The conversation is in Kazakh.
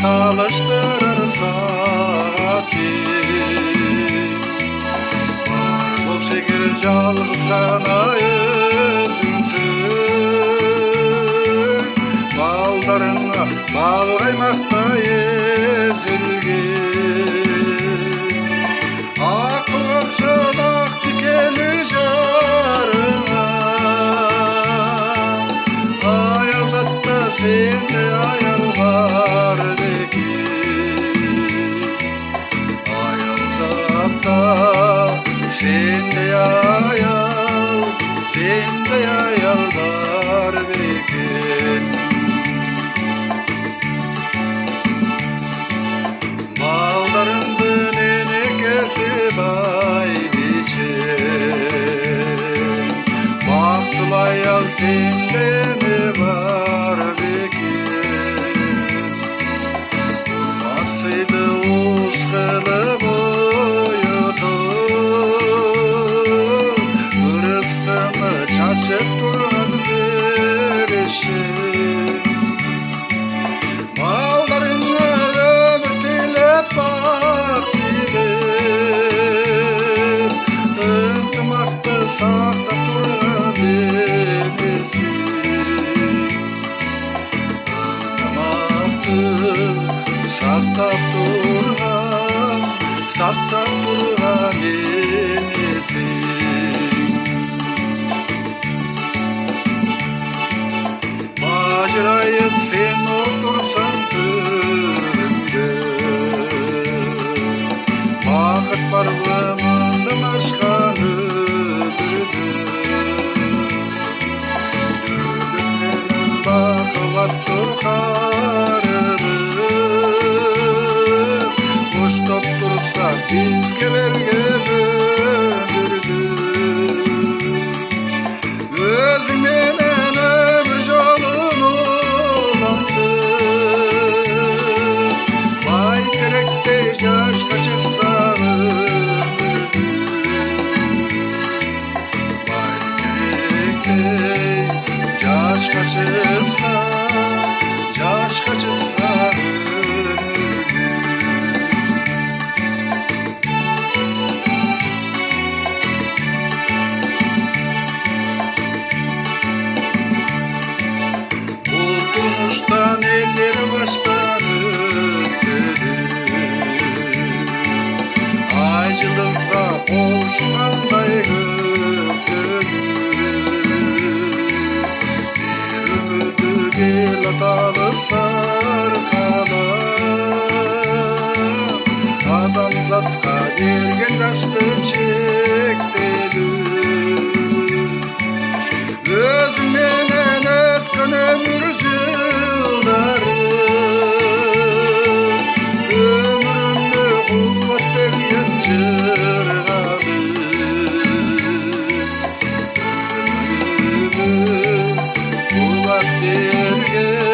salıştırır saati. Var bol şeker жалғыз ғана өзіңсің, балдарыңа бал қаймақтай езілген. Ақыл ақшалақ текелі жарыңа, аялдатта сенде аял бар екен. Аялдатта сенде аял бар екен. Балдарыңды nenekesi бәйбішең, бақытлы аял сенде не бар екен. Асайды уыз қылып ойытып, ырысқыны шашып тұрған берешек. Балдарыңа өмір тілеп бақ тілеп, ынтымақты сақтап тұрған емессің. Ынтымақты сақтап тұрған емессің. Бажырайып сен отырсаң төрімде, бақыт бар өмірім ашқан өбірде. Жүргеннен бақылап тұр қарыбым, қоштап тұрса бізге берген өмірді. Өзіңменен өмір жолын уландым, бәйтеректей жашқа шықса өмірді. Бәйтеректей жашқа шықса өмірді. Тұрмыштан елдер баштан өтеді, ай жылдызға қол сұғандай көктеді. Беріп ел аталы сарқала, адамзатқа берген жастық шектеді. Өзіңменен өткен өмір жылдары, өмірімді қуат берген жырғалы. Өмірімді қуат берген